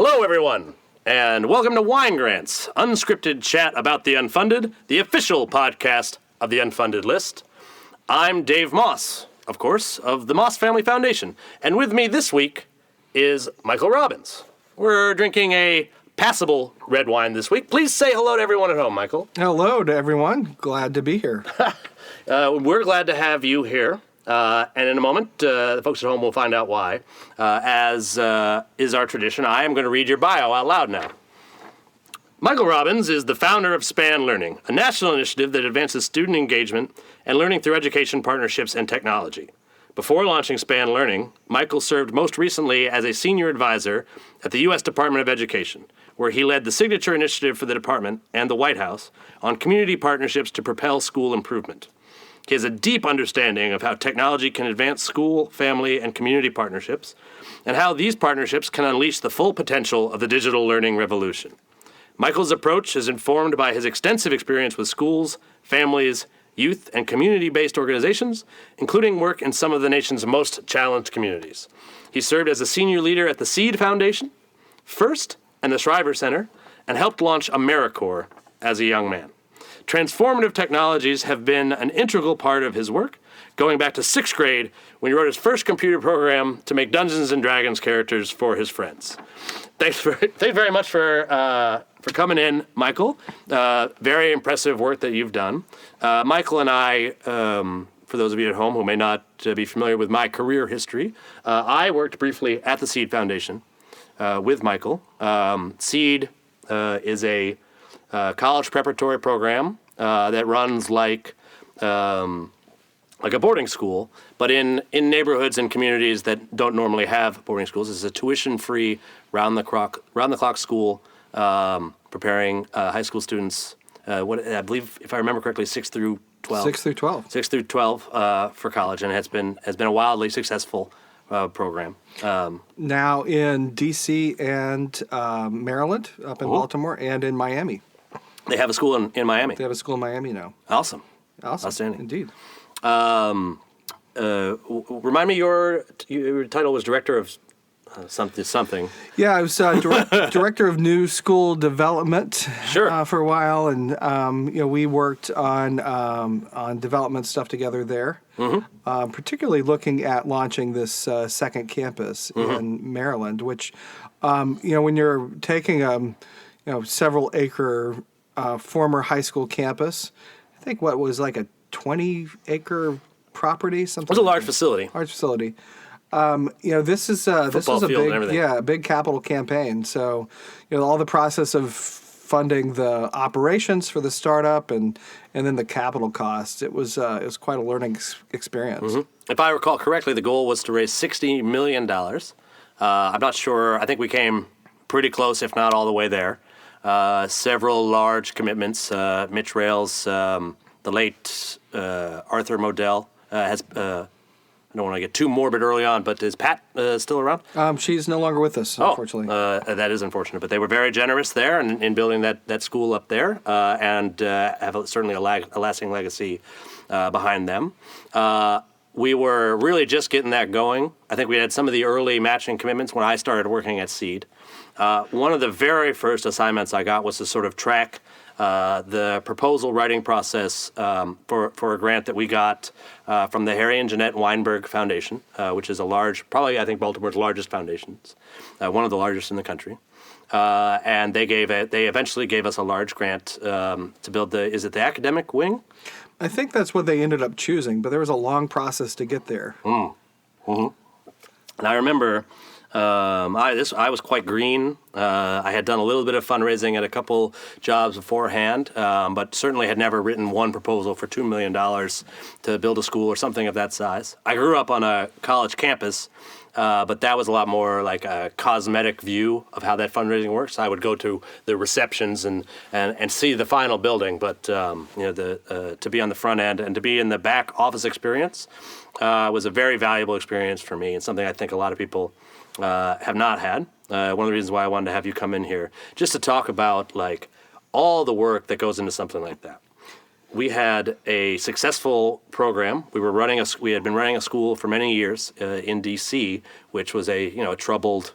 Hello, everyone, and welcome to Wine Grants, unscripted chat about the unfunded, the official podcast of the Unfunded List. I'm Dave Moss, of course, of the Moss Family Foundation, and with me this week is Michael Robbins. We're drinking a passable red wine this week. Please say hello to everyone at home, Michael. Hello to everyone. Glad to be here. We're glad to have you here. And in a moment, the folks at home will find out why. As is our tradition, I am going to read your bio out loud now. Michael Robbins is the founder of SPAN Learning, a national initiative that advances student engagement and learning through education, partnerships, and technology. Before launching SPAN Learning, Michael served most recently as a senior advisor at the U.S. Department of Education, where he led the signature initiative for the department and the White House on community partnerships to propel school improvement. He has a deep understanding of how technology can advance school, family, and community partnerships, and how these partnerships can unleash the full potential of the digital learning revolution. Michael's approach is informed by his extensive experience with schools, families, youth, and community-based organizations, including work in some of the nation's most challenged communities. He served as a senior leader at the Seed Foundation, FIRST, and the Shriver Center, and helped launch AmeriCorps as a young man. Transformative technologies have been an integral part of his work, going back to 6th grade when he wrote his first computer program to make Dungeons & Dragons characters for his friends. Thanks very much for coming in, Michael. Very impressive work that you've done. Michael and I, for those of you at home who may not be familiar with my career history, I worked briefly at the Seed Foundation with Michael. Seed is a college preparatory program that runs like a boarding school, but in neighborhoods and communities that don't normally have boarding schools. It's a tuition-free, round-the-clock school preparing high school students. What I believe, if I remember correctly, 6 through 12. 6 through 12. 6 through 12 for college, and has been a wildly successful program. Now in D.C. and Maryland, up in Baltimore, and in Miami. They have a school in Miami. They have a school in Miami now. Awesome. Outstanding. Indeed. Remind me, your title was director of something. Yeah, I was director of new school development for a while, and we worked on development stuff together there. Mm-hmm. Particularly looking at launching this second campus in Maryland, which when you're taking several acre former high school campus, I think what was like a 20-acre property, something. It was a large facility. Large facility. This is a big capital campaign. So, all the process of funding the operations for the startup and then the capital costs. It was quite a learning experience. Mm-hmm. If I recall correctly, the goal was to raise $60 million. I'm not sure. I think we came pretty close, if not all the way there. Several large commitments. Mitch Rails, the late Arthur Modell has. I don't want to get too morbid early on, but is Pat still around? She's no longer with us, unfortunately. That is unfortunate, but they were very generous there in building that school up there, and have certainly a lasting legacy behind them. We were really just getting that going. I think we had some of the early matching commitments when I started working at Seed. One of the very first assignments I got was to sort of track the proposal writing process for a grant that we got from the Harry and Jeanette Weinberg Foundation, which is a large, probably I think Baltimore's largest foundations, one of the largest in the country. And they eventually gave us a large grant to build is it the academic wing? I think that's what they ended up choosing, but there was a long process to get there. Mm-hmm. And I remember I was quite green. I had done a little bit of fundraising at a couple jobs beforehand, but certainly had never written one proposal for $2 million to build a school or something of that size. I grew up on a college campus, but that was a lot more like a cosmetic view of how that fundraising works. I would go to the receptions and see the final building, but to be on the front end and to be in the back office experience was a very valuable experience for me, and something I think a lot of people have not had. One of the reasons why I wanted to have you come in here, just to talk about like all the work that goes into something like that. We had a successful program. We had been running a school for many years in D.C., which was a troubled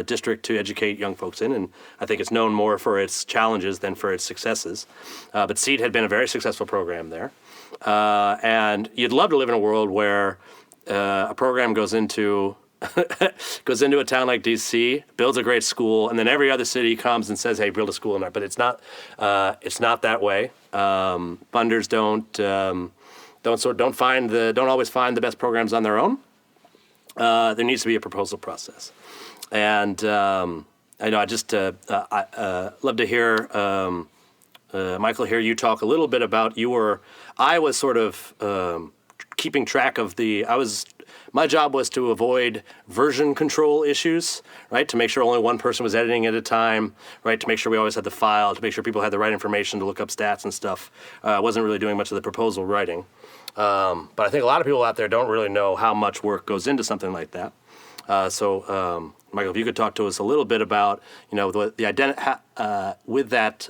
district to educate young folks in, and I think it's known more for its challenges than for its successes. But SEED had been a very successful program there. And you'd love to live in a world where a program goes into a town like D.C., builds a great school, and then every other city comes and says, "Hey, build a school in there." But it's not that way. Funders don't always find the best programs on their own. There needs to be a proposal process, and I know I love to hear Michael, hear you talk a little bit about I was sort of keeping track of my job was to avoid version control issues, right? To make sure only one person was editing at a time, right? To make sure we always had the file, to make sure people had the right information to look up stats and stuff. I wasn't really doing much of the proposal writing. But I think a lot of people out there don't really know how much work goes into something like that. So, Michael, if you could talk to us a little bit about, with that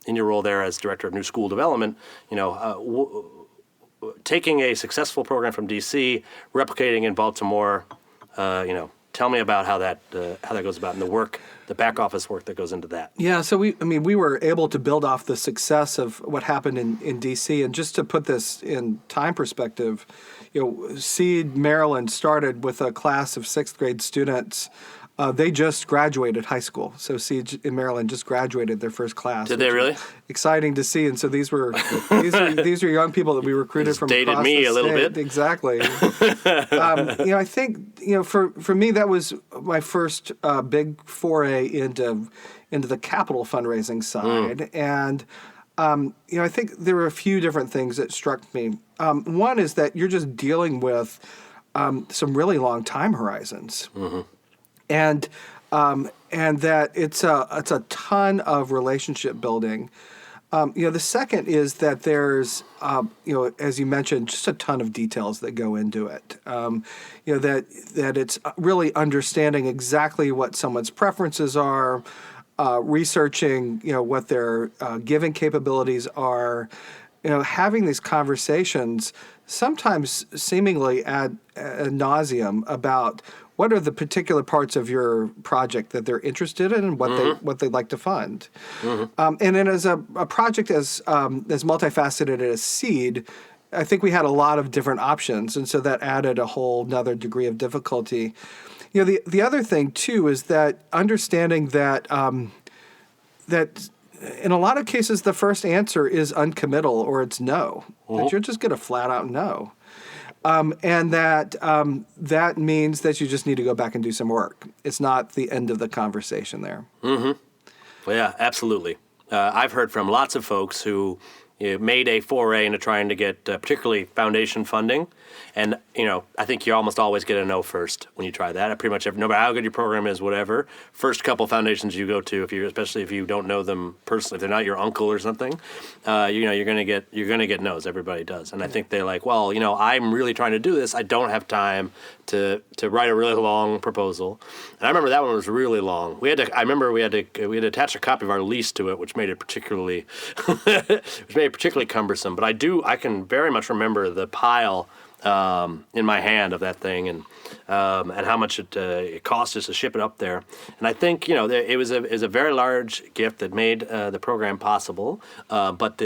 in your role there as Director of New School Development, taking a successful program from D.C., replicating in Baltimore, tell me about how that goes about and the back office work that goes into that. Yeah, so we were able to build off the success of what happened in D.C. And just to put this in time perspective, SEED Maryland started with a class of sixth grade students. They just graduated high school. So SEED in Maryland just graduated their first class. Did they really? Exciting to see. And so these were young people that we recruited from across the state. Dated me a little bit. Exactly. I think for me that was my first big foray into the capital fundraising side. And I think there were a few different things that struck me. One is that you're just dealing with some really long time horizons. Mm-hmm. And that it's a ton of relationship building. The second is that there's as you mentioned, just a ton of details that go into it. That it's really understanding exactly what someone's preferences are, researching what their giving capabilities are, having these conversations, sometimes seemingly ad nauseum about what are the particular parts of your project that they're interested in and what they'd like to fund. Mm-hmm. And then as a project as multifaceted as SEED, I think we had a lot of different options, and so that added a whole nother degree of difficulty. The other thing too is that understanding that that in a lot of cases the first answer is uncommittal or it's no. Mm-hmm. That you're just going to flat out no. And that means that you just need to go back and do some work. It's not the end of the conversation there. Mm-hmm. Well, yeah, absolutely. I've heard from lots of folks who made a foray into trying to get particularly foundation funding. And, I think you almost always get a no first when you try that. I pretty much no matter how good your program is, whatever, first couple foundations you go to, especially if you don't know them personally, if they're not your uncle or something, you're gonna get no's. Everybody does. And I think they're like, well, I'm really trying to do this. I don't have time to write a really long proposal. And I remember that one was really long. We had to attach a copy of our lease to it, which made it particularly cumbersome. But I can very much remember the pile in my hand of that thing, and how much it cost us to ship it up there. And I think it was a very large gift that made the program possible, but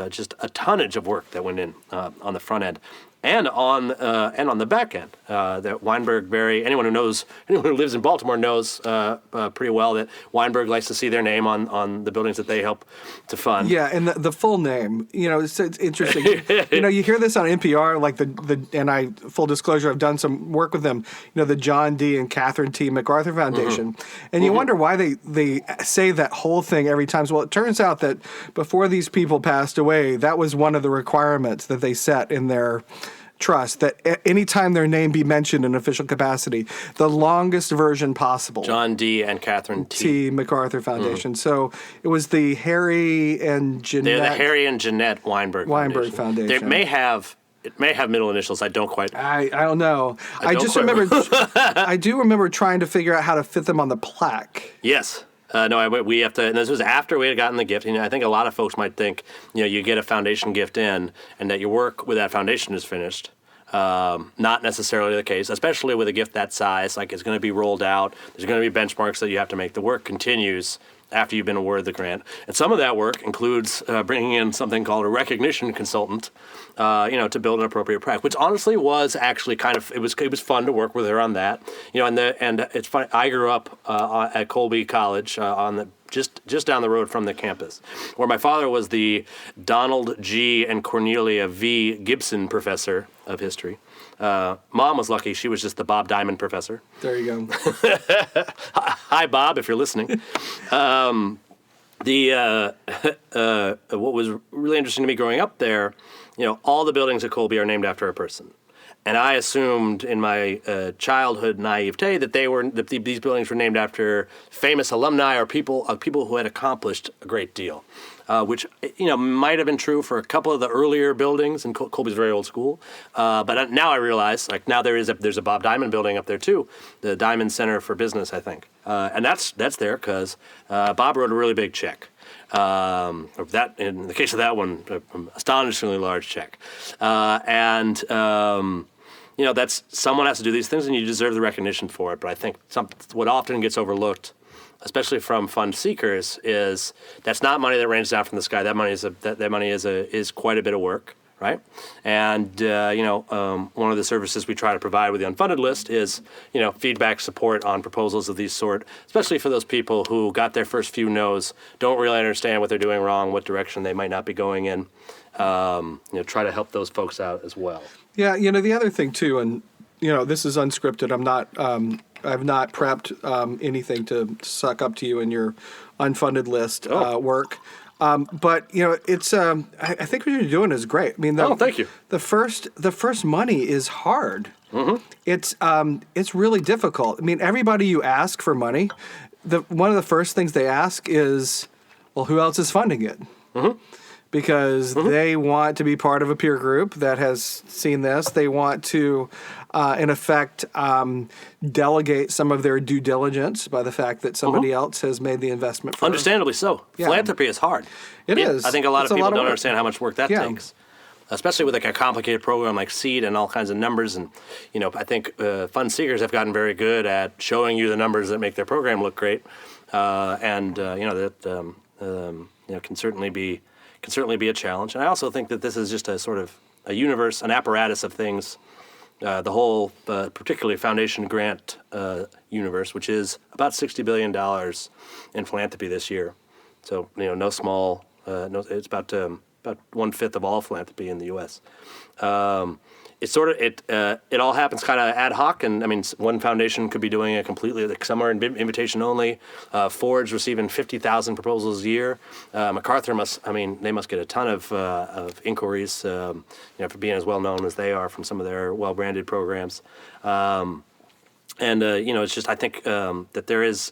just a tonnage of work that went in on the front end. And on the back end, that Weinberg anyone who lives in Baltimore knows pretty well that Weinberg likes to see their name on the buildings that they help to fund. Yeah, and the full name, it's interesting. You hear this on NPR, like and full disclosure, I've done some work with them. The John D. and Catherine T. MacArthur Foundation, mm-hmm. and you mm-hmm. wonder why they say that whole thing every time. Well, it turns out that before these people passed away, that was one of the requirements that they set in their trust, that anytime their name be mentioned in official capacity, the longest version possible. John D. and Catherine T. MacArthur Foundation. Mm-hmm. So it was the Harry and Jeanette. They're the Harry and Jeanette Weinberg Foundation. It may have middle initials. I don't quite. I don't know. I do remember trying to figure out how to fit them on the plaque. Yes. We have to, and this was after we had gotten the gift. I think a lot of folks might think, you get a foundation gift in, and that your work with that foundation is finished. Not necessarily the case, especially with a gift that size. Like, it's going to be rolled out. There's going to be benchmarks that you have to make. The work continues after you've been awarded the grant. And some of that work includes bringing in something called a recognition consultant, to build an appropriate practice, which honestly was actually it was fun to work with her on that. And it's funny, I grew up at Colby College just down the road from the campus, where my father was the Donald G. and Cornelia V. Gibson Professor of History. Mom was lucky; she was just the Bob Diamond Professor. There you go. Hi, Bob, if you're listening. What was really interesting to me growing up there, all the buildings at Colby are named after a person. And I assumed in my childhood naivete that these buildings were named after famous alumni or people who had accomplished a great deal, which might have been true for a couple of the earlier buildings. And Colby's a very old school, but now I realize now there's a Bob Diamond building up there too, the Diamond Center for Business, I think, and that's there because Bob wrote a really big check. That in the case of that one, astonishingly large check, that's someone has to do these things, and you deserve the recognition for it. But I think what often gets overlooked, especially from fund seekers, is that's not money that rains down from the sky. That money is quite a bit of work, right? And one of the services we try to provide with the Unfunded List is feedback, support on proposals of these sort, especially for those people who got their first few no's, don't really understand what they're doing wrong, what direction they might not be going in. Try to help those folks out as well. Yeah, the other thing too, and this is unscripted. I've not prepped anything to suck up to you in your Unfunded List work. But it's I think what you're doing is great. I mean, thank you. The first money is hard. Mm-hmm. It's really difficult. I mean, everybody you ask for money, one of the first things they ask is, well, who else is funding it? Mm-hmm. Because they want to be part of a peer group that has seen this. They want to, in effect, delegate some of their due diligence by the fact that somebody else has made the investment for Understandably so. Yeah. Philanthropy is hard. It is. I think a lot of people don't understand how much work that takes, especially with a complicated program like SEED and all kinds of numbers. And, I think fund seekers have gotten very good at showing you the numbers that make their program look great. Can certainly be a challenge. And I also think that this is just a sort of a universe, an apparatus of things, the whole, particularly foundation grant universe, which is about $60 billion in philanthropy this year. So, no small, it's about 1/5 of all philanthropy in the U.S. It all happens kind of ad hoc, and I mean, one foundation could be doing it completely. Like some are invitation only. Ford's receiving 50,000 proposals a year. MacArthur must get a ton of inquiries, for being as well known as they are from some of their well branded programs. It's just I think that there is.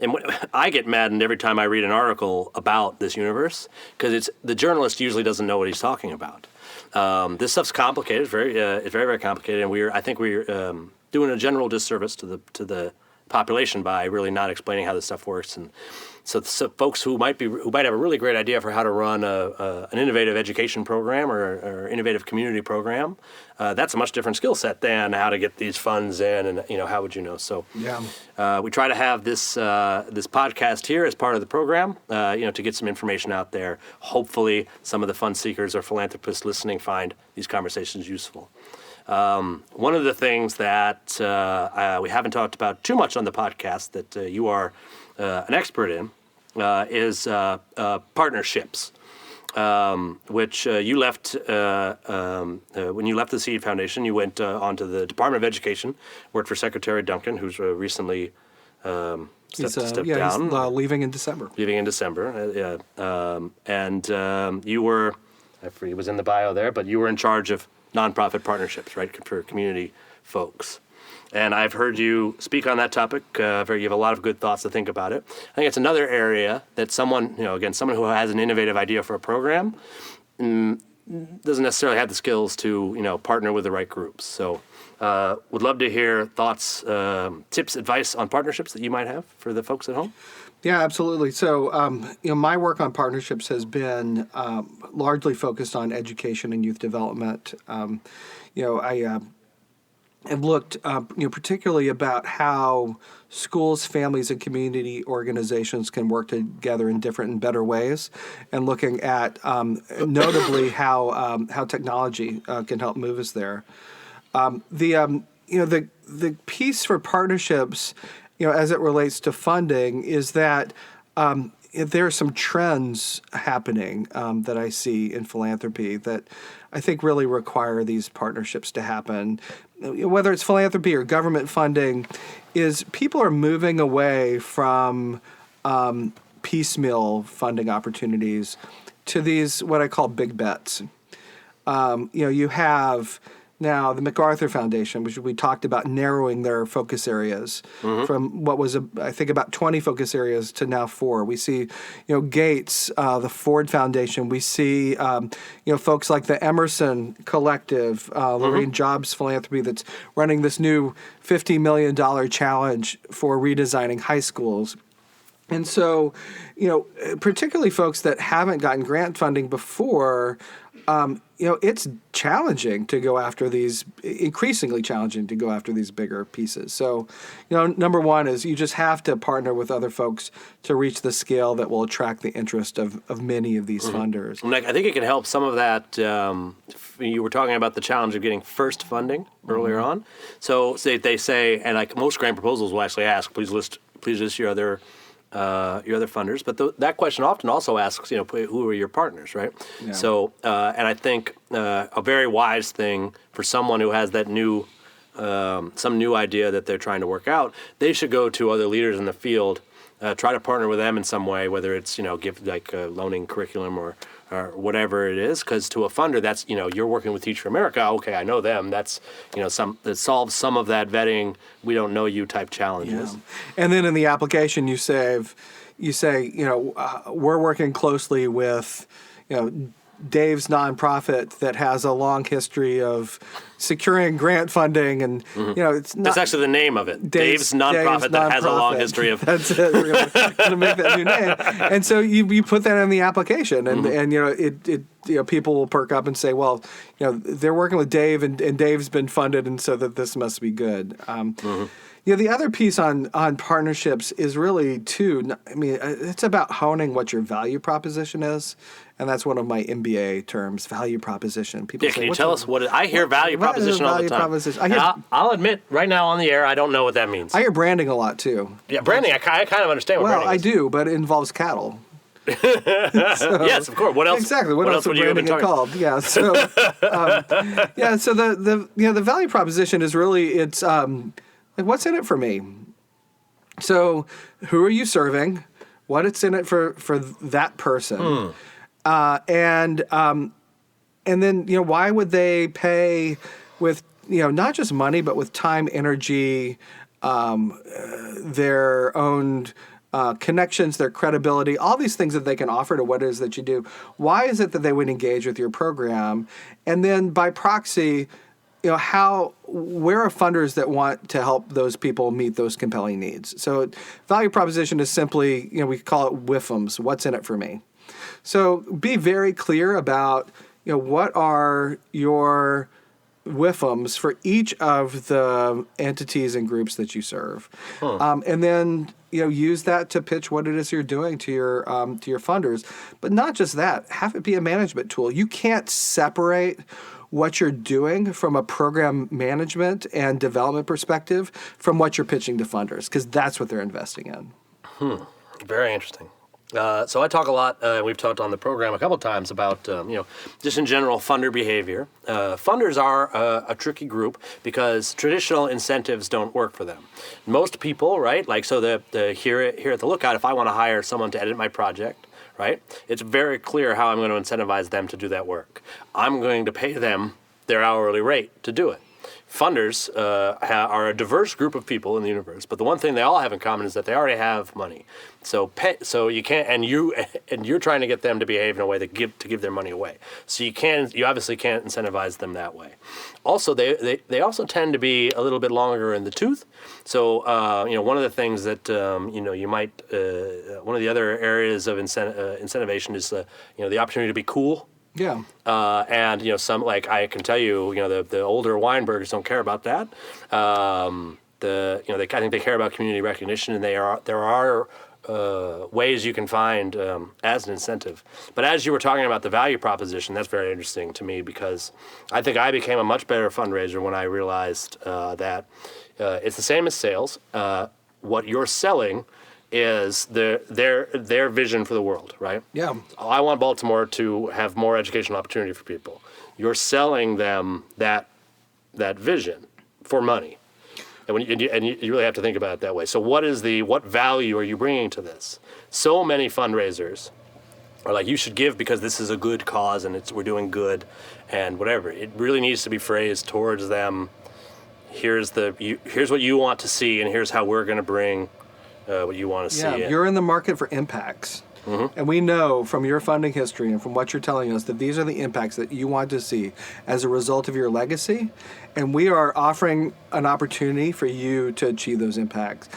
And I get maddened every time I read an article about this universe because the journalist usually doesn't know what he's talking about. This stuff's complicated. It's very, very complicated, and I think we're doing a general disservice to the population by really not explaining how this stuff works. And so folks who might have a really great idea for how to run an innovative education program or innovative community program, that's a much different skill set than how to get these funds in, and how would you know? So we try to have this podcast here as part of the program, to get some information out there. Hopefully, some of the fund seekers or philanthropists listening find these conversations useful. One of the things that we haven't talked about too much on the podcast that you are an expert in is partnerships, which you left when you left the Seed Foundation. You went on to the Department of Education, worked for Secretary Duncan, who's recently stepped down. He's leaving in December. You were, it was in the bio there, but you were in charge of nonprofit partnerships, right, for community folks. And I've heard you speak on that topic. You have a lot of good thoughts to think about it. I think it's another area that someone who has an innovative idea for a program doesn't necessarily have the skills to, partner with the right groups. So Would love to hear thoughts, tips, advice on partnerships that you might have for the folks at home. Yeah, absolutely. So, my work on partnerships has been largely focused on education and youth development. I have looked, particularly about how schools, families, and community organizations can work together in different and better ways, and looking at notably how technology can help move us there. The piece for partnerships, as it relates to funding, is that there are some trends happening that I see in philanthropy that I think really require these partnerships to happen. Whether it's philanthropy or government funding, is people are moving away from piecemeal funding opportunities to these what I call big bets. You have now the MacArthur Foundation, which we talked about narrowing their focus areas from what was, I think, about 20 focus areas to now 4. We see, Gates, the Ford Foundation. We see, folks like the Emerson Collective, Lorraine Jobs Philanthropy, that's running this new $50 million challenge for redesigning high schools. And so, particularly folks that haven't gotten grant funding before, it's challenging to go after increasingly challenging to go after these bigger pieces. So, number one is you just have to partner with other folks to reach the scale that will attract the interest of many of these funders. I think it can help some of that. You were talking about the challenge of getting first funding earlier on. So they say, and like most grant proposals will actually ask, please list your other funders, but that question often also asks, who are your partners, right? Yeah. So, and I think a very wise thing for someone who has that some new idea that they're trying to work out, they should go to other leaders in the field, try to partner with them in some way, whether it's give like a loaning curriculum or whatever it is, because to a funder, that's you're working with Teach for America. Okay, I know them. That's that solves some of that vetting. We don't know you type challenges. Yeah. And then in the application, you say we're working closely with Dave's nonprofit that has a long history of securing grant funding, and it's not. That's actually the name of it. Dave's nonprofit that has a long history of. That's it. We're gonna make that new name, and so you put that in the application, and people will perk up and say, well, they're working with Dave, and Dave's been funded, and so that this must be good. The other piece on partnerships is really it's about honing what your value proposition is. And that's one of my MBA terms, value proposition. People say, can you tell us what I hear value proposition all the time. I'll admit right now on the air, I don't know what that means. I hear branding a lot too. Yeah, branding, I kind of understand what branding is. Well, I do, but it involves cattle. Yes, of course. What else? Exactly. What else would branding get called? Yeah. So, so the value proposition is really it's what's in it for me. So, who are you serving? What's in it for that person? And then why would they pay with not just money but with time, energy, their own connections, their credibility, all these things that they can offer to what it is that you do. Why is it that they would engage with your program? And then by proxy, where are funders that want to help those people meet those compelling needs? So value proposition is simply, we call it WIFMs, what's in it for me? So be very clear about, what are your WIFMs for each of the entities and groups that you serve, and then use that to pitch what it is you're doing to your funders. But not just that, have it be a management tool. You can't separate what you're doing from a program management and development perspective from what you're pitching to funders, because that's what they're investing in. Very interesting. So I talk a lot, we've talked on the program a couple of times about, just in general, funder behavior. Funders are a tricky group because traditional incentives don't work for them. Most people, right, here at the Lookout, if I want to hire someone to edit my project, right, it's very clear how I'm going to incentivize them to do that work. I'm going to pay them their hourly rate to do it. funders are a diverse group of people in the universe, but the one thing they all have in common is that they already have money. So you can't, and you're trying to get them to behave in a way that give their money away. So you obviously can't incentivize them that way. Also, they also tend to be a little bit longer in the tooth. So one of the things that you might one of the other areas of incentivization is the opportunity to be cool. Yeah. And some, like, I can tell you, the older Weinbergers don't care about that. I think they care about community recognition, and there are ways you can find as an incentive. But as you were talking about the value proposition, that's very interesting to me, because I think I became a much better fundraiser when I realized that it's the same as sales. What you're selling is their vision for the world, right? Yeah. I want Baltimore to have more educational opportunity for people. You're selling them that vision for money, and you really have to think about it that way. So what value are you bringing to this? So many fundraisers are like, you should give because this is a good cause and we're doing good, and whatever. It really needs to be phrased towards them. Here's what you want to see, and here's how we're going to bring what you want to see. Yeah, you're in the market for impacts. Mm-hmm. And we know from your funding history and from what you're telling us that these are the impacts that you want to see as a result of your legacy. And we are offering an opportunity for you to achieve those impacts.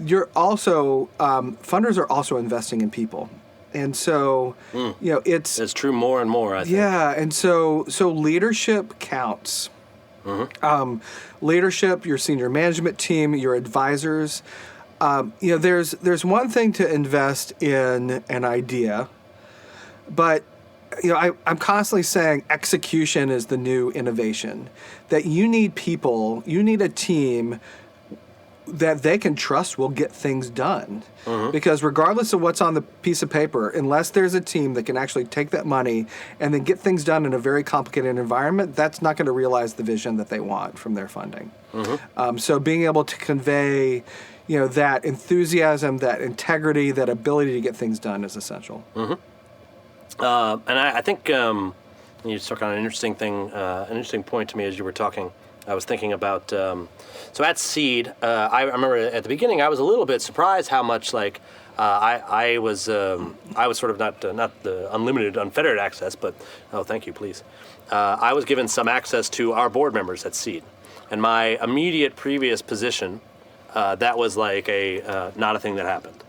You're also, funders are also investing in people. And so, it's true more and more, I think. Yeah, and so leadership counts. Mm-hmm. Leadership, your senior management team, your advisors. There's one thing to invest in an idea, but I'm constantly saying execution is the new innovation. That you need people, you need a team that they can trust will get things done. Mm-hmm. Because regardless of what's on the piece of paper, unless there's a team that can actually take that money and then get things done in a very complicated environment, that's not going to realize the vision that they want from their funding. Mm-hmm. So being able to convey that enthusiasm, that integrity, that ability to get things done is essential. Mm-hmm. And I think you struck on an interesting point to me as you were talking. I was thinking about, so at Seed, I remember at the beginning I was a little bit surprised how much I was sort of not the unlimited, unfettered access, but thank you, please. I was given some access to our board members at Seed, and my immediate previous position. That was like not a thing that happened.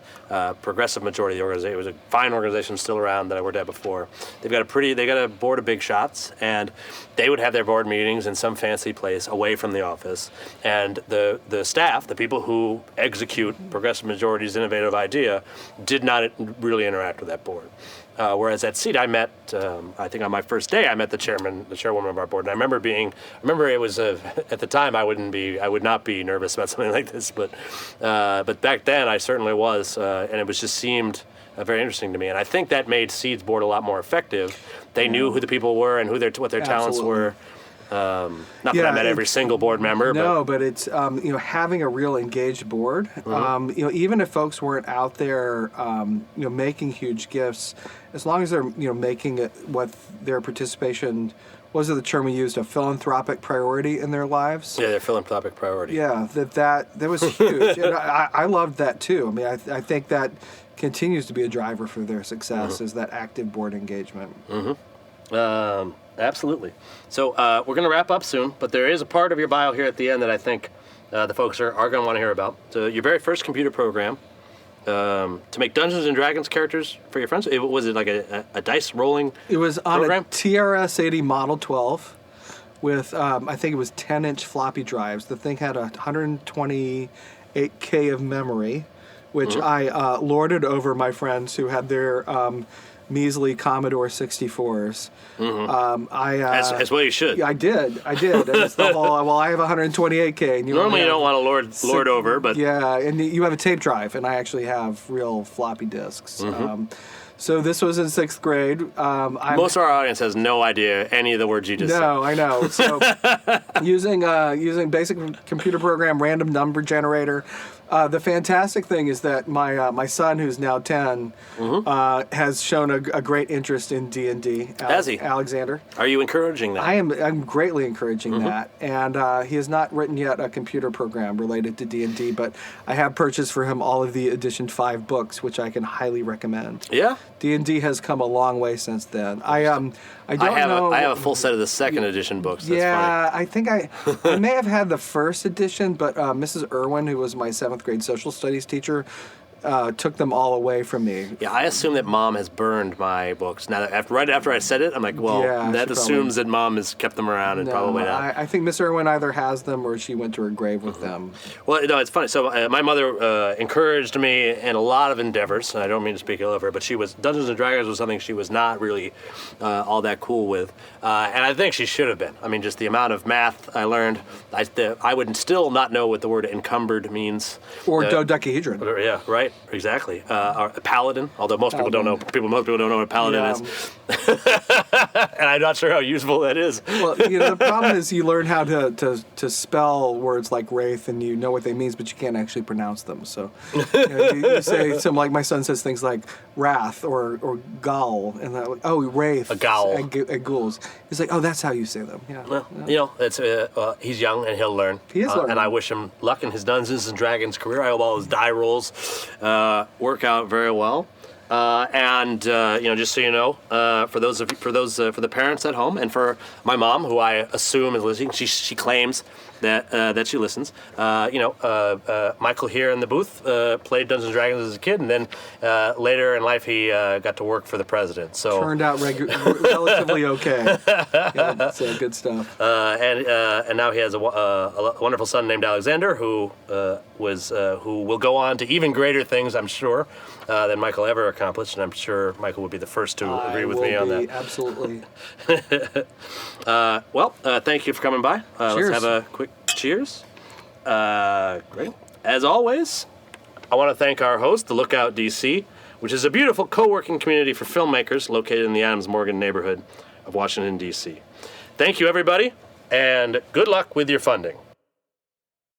Progressive majority of the organization. It was a fine organization still around that I worked at before. They got a board of big shots, and they would have their board meetings in some fancy place away from the office. And the staff, the people who execute progressive majority's innovative idea, did not really interact with that board. Whereas at Seed, I met, I think on my first day, I met the chairwoman of our board. And I remember it was, at the time, I would not be nervous about something like this, but back then I certainly was, and it just seemed very interesting to me. And I think that made Seed's board a lot more effective. They knew who the people were and what their talents were. Not that I met every single board member. But it's having a real engaged board. Mm-hmm. Even if folks weren't out there, making huge gifts, as long as they're making it what their participation. What was the term we used? A philanthropic priority in their lives. Yeah, their philanthropic priority. Yeah, that was huge. And I loved that too. I mean, I think that continues to be a driver for their success is that active board engagement. Mm-hmm. Absolutely. So we're going to wrap up soon, but there is a part of your bio here at the end that I think the folks are going to want to hear about. So your very first computer program to make Dungeons and Dragons characters for your friends. Was it like a dice rolling It was on program? A TRS-80 Model 12 with, I think it was 10-inch floppy drives. The thing had 128K of memory, which I lorded over my friends who had their measly Commodore 64s. Mm-hmm. As well you should. Yeah, I did. And it's the whole, I have 128K. And normally you don't want to lord over, but... Yeah, and you have a tape drive, and I actually have real floppy disks. Mm-hmm. So this was in 6th grade. Most of our audience has no idea any of the words you just said. No, I know. So using basic computer program, random number generator, The fantastic thing is that my son, who's now 10, has shown a great interest in D&D. Has he? Alexander. Are you encouraging that? I'm greatly encouraging that, and he has not written yet a computer program related to D&D, but I have purchased for him all of the Edition 5 books, which I can highly recommend. Yeah. D&D has come a long way since then. I don't know. I have a full set of the second edition books. That's yeah, funny. I think I may have had the first edition, but Mrs. Irwin, who was my 7th grade social studies teacher, took them all away from me. Yeah, I assume that Mom has burned my books. Now, right after I said it, I'm like, well, Yeah, that she assumes that Mom has kept them around, and probably not. I think Miss Irwin either has them or she went to her grave with them. Well, no, it's funny. So my mother encouraged me in a lot of endeavors, and I don't mean to speak ill of her, but Dungeons and Dragons was something she was not really all that cool with, and I think she should have been. I mean, just the amount of math I learned, I would still not know what the word encumbered means. Or dodecahedron. Yeah, right, exactly. Or a paladin, although most people don't know. Most people don't know what a paladin is, and I'm not sure how useful that is. Well, the problem is you learn how to spell words like wraith, and you know what they mean, but you can't actually pronounce them. So you say something like, my son says things like wrath or gowl, and wraith. A gowl. And ghouls. He's like, oh, that's how you say them. Yeah. Well, it's he's young and he'll learn. He is learning. And I wish him luck in his Dungeons and Dragons career. I hope all his die rolls work out very well. Just so you know, for the parents at home, and for my mom, who I assume is listening, she claims that she listens. Michael here in the booth played Dungeons and Dragons as a kid, and then later in life he got to work for the president. So turned out relatively okay. Yeah, that's good stuff. And now he has a wonderful son named Alexander, who will go on to even greater things, I'm sure, than Michael ever accomplished, and I'm sure Michael would be the first to agree with me on that. Absolutely. Thank you for coming by. Cheers. Let's have a quick cheers. Great. As always, I want to thank our host, the Lookout DC, which is a beautiful co-working community for filmmakers located in the Adams-Morgan neighborhood of Washington, D.C. Thank you, everybody, and good luck with your funding.